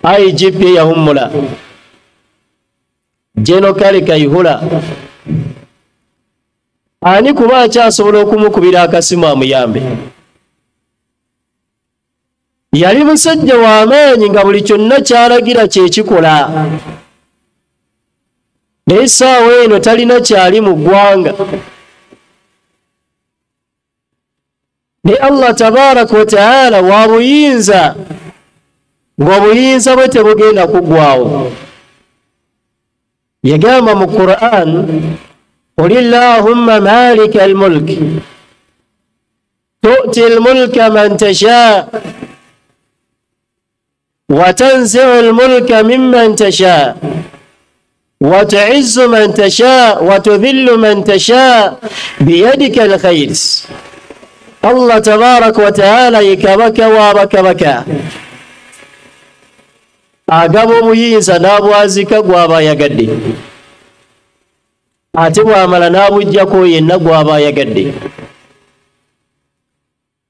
IGP yahumula Jeno Kale Kayihura ani kuba akyasobola okumukubira akasimu amuyambe yali musajja w'amaanyi nga buli kyonna kyalagira kyekikola naye essaawa eno talina kyali mu ggwanga ne Allah tabaraka wa taala wa buyinza ng'obuyinza bwe tebugenda kuggwaawo yagamba mu Qur'an قل اللهم مالك الملك تؤتي الملك من تشاء وتنزع الملك ممن تشاء وتعز من تشاء وتذل من تشاء بيدك الخير الله تبارك وتعالى يكبك وابكبك أقام ميزا نابوازك وابا يقدي ate bw'amala n'abujjako yenna gw'aba ayagadde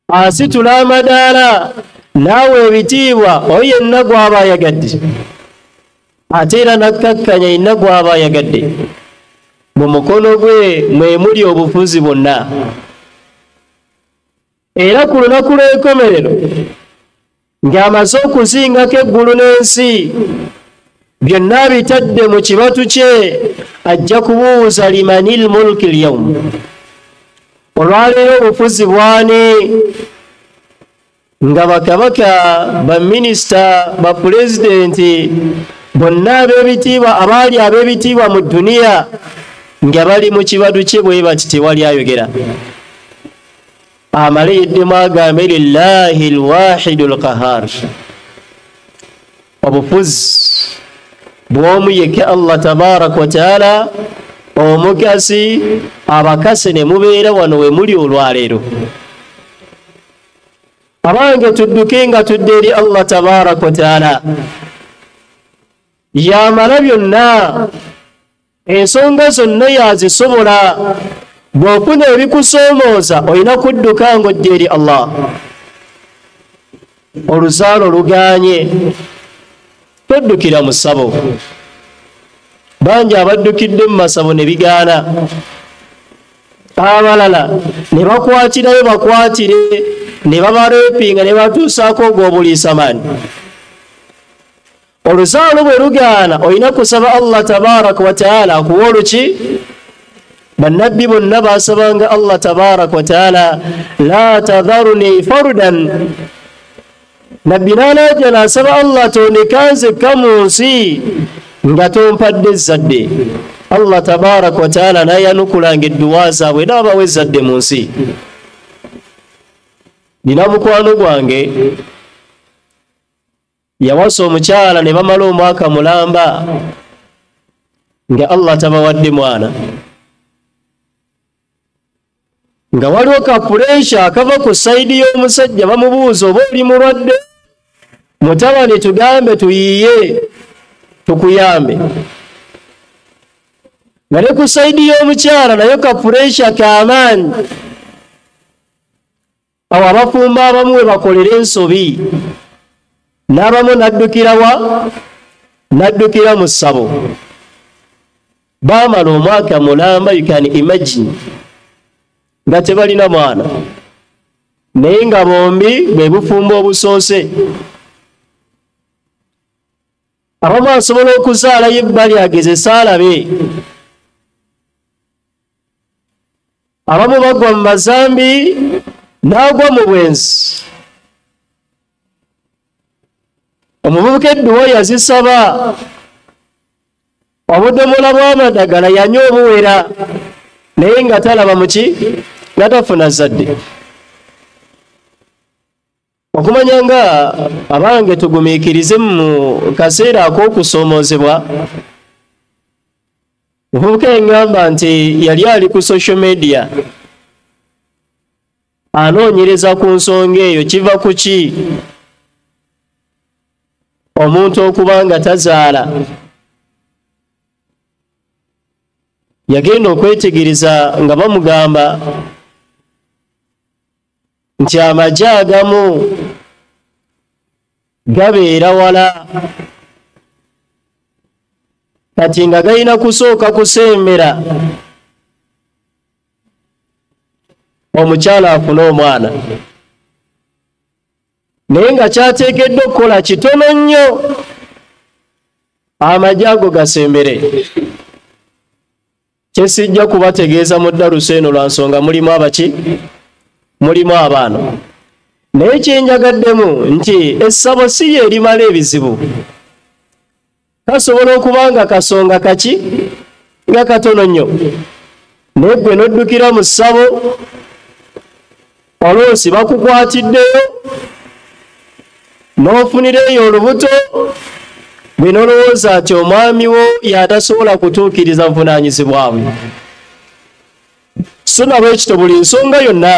asitula amadaala naawe ebitiibwa oyo yenna gw'aba ayagadde ate era nakkakkanya yenna gw'aba ayagadde mu mukono gwe mwe muli obufuzi bwonna era ku lunaku lw'enkomerero ng'amaze okuzingako eggulu n'ensi byonna bitadde mu kibatu kye ajja kubuuza limanil mulki lyawm olwaleero obufuzi bw'ani nga bakabaka baminisita bapulezidenti bonna ab'ebitiibwa abaali ab'ebitiibwa mu duniya nga bali mu kibatu kye bwe bati tewali ayogera amale yeddemu agambe lillahi lwahidu lqahar obufuzi bw'omu yekka Allah tabaraka wa taala omukasi abakase ne mubeera wano we muli olwaleero abange tudduke nga tudde eri Allah tabaraka wa taala yamala byonna ensonga zonna yazisobola bw'ofuna ebikusoomooza olina kudduka ng'odda eri Allah oluzaalo lugaanye toddukira mu ssabo bangi abaddukidde mu masabo ne bigaana abalala ne bakwatirayo bakwatire ne babareepinga ne batuusaako ogw'obuliisamaani oluzaalo bwe lugaana olina kusaba Allah tabaraka wa taala akuwa oluki bannabbi bonna baasabanga Allah tabaraka wa taala la tadharuni fardan nabbi n'alajja n'asaba Allah tondekanzekka mu nsi nga tompadde ezzadde Allah tabaraka wa taala n'ayanukulanga edduwa zaabwe n'abawa ezzadde mu nsi nina mukwano gwange yawasa omukyala ne bamala omwaka mulamba nga Allah tabawadde mwana nga waliwo kapuresha akava ku sayidi y'omusajja bamubuuza oba oli mulwadde mutabani tugambe tuyiye tukuyambe nga ne ku sayidi y'omukyala nayo kapuresha k'amaanyi awo abafumba abamu we bakolera ensobi n'abamu naddukira mu ssabo baamala omwaka mulamba you can imagine nga tebalina mwana naye nga bombi bwe bufumba obusoose abamu asobola okuzaalayo ebbali agezesa alabe abamu bagwa mu mazambi n'agwa mu bwenzi omuvubuka edduwa yazisaba obudomola bw'amadagala yanywa obuwera naye nga talaba muki nga tafuna zadde okumanya nga abange tugumiikirize mu kaseera ak'okusoomoozebwa omuvubuka yaŋŋamba nti yali ali ku social media anoonyereza ku nsonga eyo kiva ku ki omuntu okuba nga tazaala yagenda okwetegereza nga bamugamba nti amagye agamu gabeera wala kati nga galina kusooka kusembera omukyala afune omwana naye nga kyateekeddwa okukola kitono nnyo amagye ago gasembere. Kyesijja kubategeeza mu ddaluso eno lwa nsonga mulimu abaki? Mulimu abaana. Naye kyenjagaddemu nti essabo si ye erimala ebizibu. Kasobola okuba nga kasonga kaki nga katono nnyo naye gwe n'oddukira mu ssabo olwosi bakukwatiddeyo n'ofunireyo olubuto bwe n'olowooza nti omwami wo yatasobola kutuukiriza buvunaanyizibwa bwe. So na bwekityo buli nsonga yonna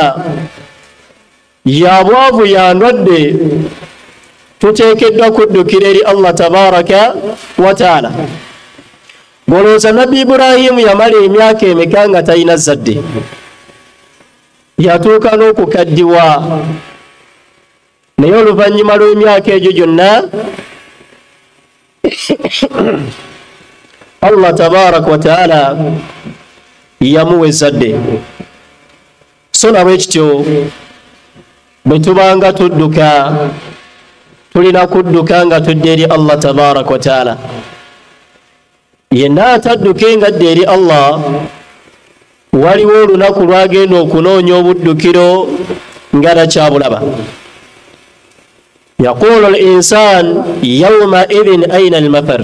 ya bwavu ya ndwadde tuteekeddwa kuddukira eri Allah tabaraka wa taala. Bw'olowooza Nabbi Ibrahimu yamala emyaka emeka nga talina zadde, yatuuka n'okukaddiwa, naye oluvannyuma lw'emyaka egyo gyonna Allah tabaraka wa taala yamuwa ezzadde. So na bwekityo bwe tubanga tudduka tulina kudduka nga tudde eri Allah tabaraka wa taala. Yenna atadduke nga adda eri Allah waliwo olunaku lwagenda okunoonya obuddukiro nga takyabulaba. Yaqulu al-insan yawma idhin ayna al-mafar.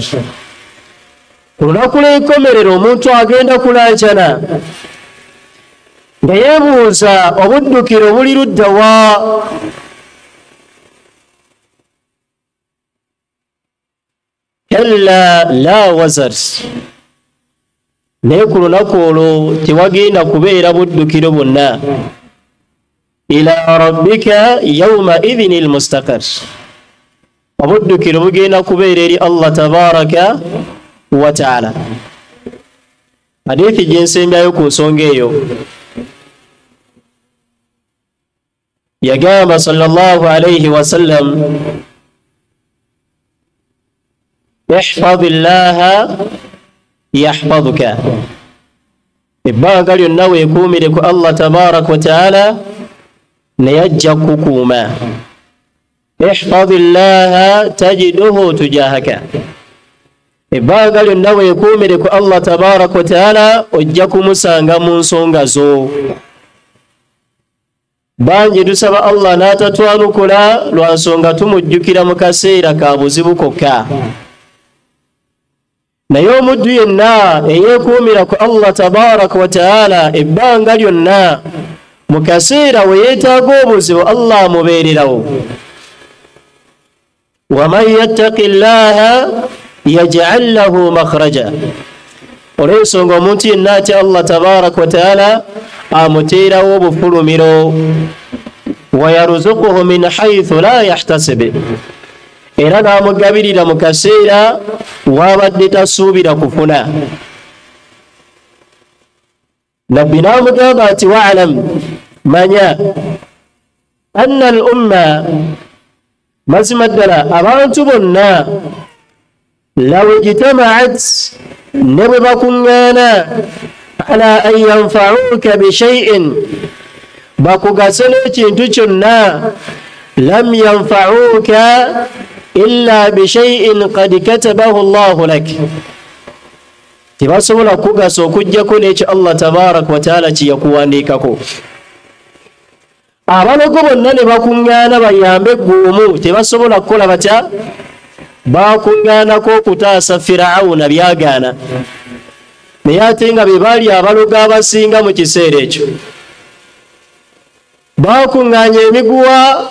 Olunaku lw'enkomerero omuntu agenda kulaajana nga yeebuuza obuddukiro buli ludda wa? Kalla la wazar. Naye ku lunaku olwo tewagenda kubeera buddukiro bwonna. Ila rabbika yawma idhin al-mustaqar. Obuddukiro bugenda kubeera eri Allah tabaraka wa taala. Hadithi gyensembyayo ku nsonga eyo yagamba sallallahu alayhi wa sallam, ihfazillaha yahfazuka. Ebbanga lyonna weekuumire ku Allah tabaraka wa taala naye ajja kukuuma. Ihfazillaha tajiduhu tujahaka. Ebbanga lyonna weekuumire ku Allah tabaraka wa taala ojja kumusanga mu nsonga zo. Bangi tusaba Allah n'atatwanukula lwa nsonga tumujjukira mu kaseera ka buzibu kokka. Naye omuddu yenna eyeekuumira ku Allah tabaraka wa taala ebbanga lyonna mu kaseera we yeetaaga obuzibu Allah amubeererawo. Waman yattaqi llaha yaj'al lahu makhraja. Olw'ensonga omuntu yenna atya Allah tabaraka wa taala amuteerawo obufulumiro. Wa yarzuquhu min haythu la yahtasib. Era n'amugabirira mu kaseera wabadde tasuubira kufuna. Nabbi n'amugamba ati wa'lam, manya anna al-umma, mazima ddala abantu bonna law ijtama'at, ne bwe bakuŋŋaana ala an yanfa'uka bi shay'in, bakugase n'ekintu kyonna, lam yanfa'uka illa bi shay'in qad katabahu Allahu lak, tebasobola kugasa okuggyako n'ekyo Allah tabaraka wa taala kye yakuwandiikako. Abalogo bonna ne bakuŋŋaana bayambe egguumu tebasobola kukola batya? Bakuŋŋaanako okutaasa Firawuna byagaana. Naye ate nga be baali abalogo abasinga mu kiseera ekyo. Bakuŋŋaanya emiguwa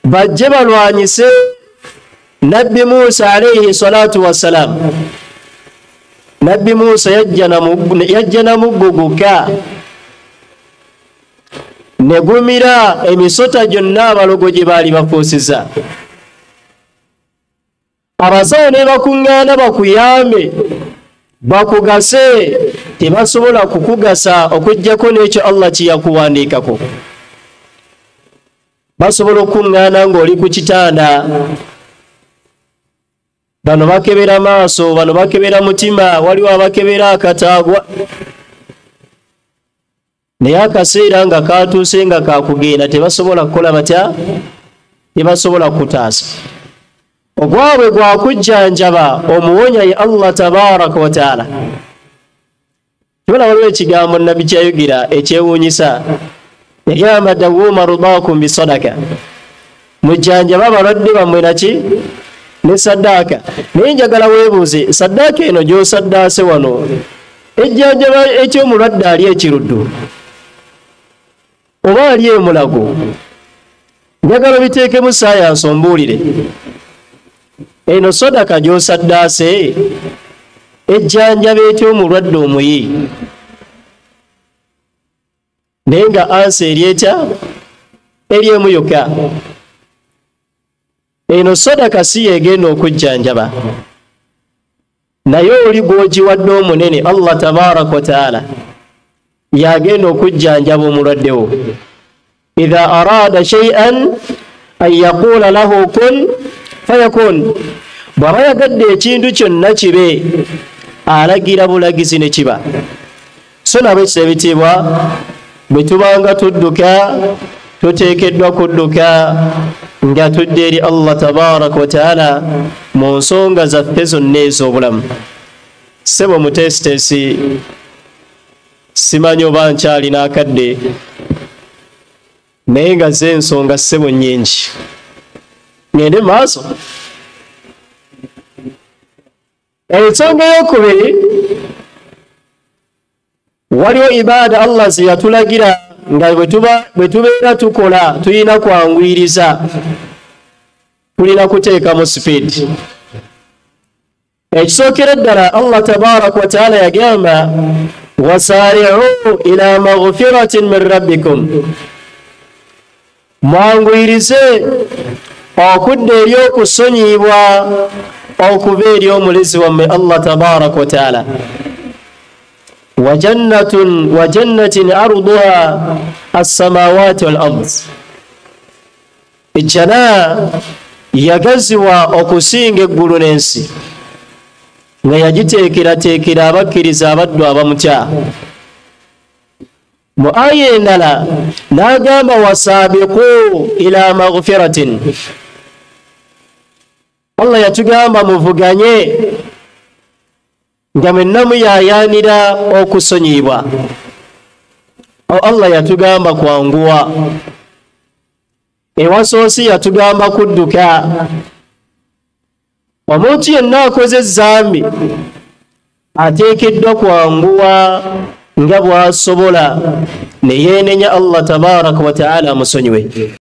bajje balwanyise Nabbi Musa alayhi salatu wassalam. Nabbi Musa yajja na muggo gukka ne gumira emisota gyonna abalogo gye baali bafuusiza. Abasawo ne bakuŋŋaana bakuyambe bakugase, tebasobola kukugasa okuggyako n'ekyo Allah kye yakuwandiikako. basobola okuŋŋaana ng'oli ku kitanda, bano bakebera maaso, bano bakebera mutima, waliwo abakebera akataagwa, naye akaseera nga katuuse nga kakugenda tebasobola kukola batya, tebasobola kutaasa. Ogwabwe gwa kujjanjaba omuwonya ye Allah tabaraka wa taala. Kibala waliwo ekigambo Nabbi kyayogera ekyewuunyisa, yagamba dawu marudaakum bisadaka, mujjanjaba abalwadde bammwe naki ne saddaaka. Naye njagala weebuuze, saddaaka eno gy'osaddaase wano ejjanjaba eky'omulwadde ali ekiruddu oba ali emulago, njagala biteekemu saayansi ombuulire. Eno sadaka gy'osaddaase ejjanjaba ety'omulwadde omuyi, naye nga ansi eri etya, eri emu yokka. Eno sadaka si yegenda okujjanjaba, naye oli gw'ogiwadde omunene Allah tabaraka wa taala yagenda okujjanjaba omulwaddewo. Idha arada shay'an an yaqula lahu kun fayakun, bw'aba yagadde ekintu kyonna kibe alagira bulagizi ne kiba. So nabo ekitebitibwa bwe tubanga tudduka tuteekeddwa kudduka nga tudde eri Allah tabaraka wa taala mu nsonga zaffe zonna ez'obulamu. Ssebo mutesitesi, simanyi oba nkyalina akadde, naye nga ze ensonga ssebo nnyingi. Ngende maaso. Ensonga ey'okubiri, waliwo ibaada Allah ze yatulagira nga bwe tubeera tukola tulina kwanguyiriza, tulina kuteekamu sipiidi. Ekisookera ddala Allah tabaraka wa taala yagamba wasaari'u ila maghfiratin min rabbikum, mwanguyirize okudda eri okusonyibwa okuva eri omulezi wammwe Allah tabaraka wa taala. wa jannatin arduha as-samawati wal ard, ejjana yagaziwa okusinga eggulu n'ensi, nga yagiteekerateekera abakkiriza abaddu abamutya. Mu aya endala n'agamba wasaabiqu ila maghfiratin, Allah yatugamba muvuganye nga mwenna muyaayaanira okusonyibwa. Allah yatugamba kwanguwa, ewasoosi yatugamba kudduka. Omuntu yenna akoze ezzambi ateekeddwa kwanguwa nga bw'asobola ne yeenenya Allah tabaraka wa taala amusonyiwe.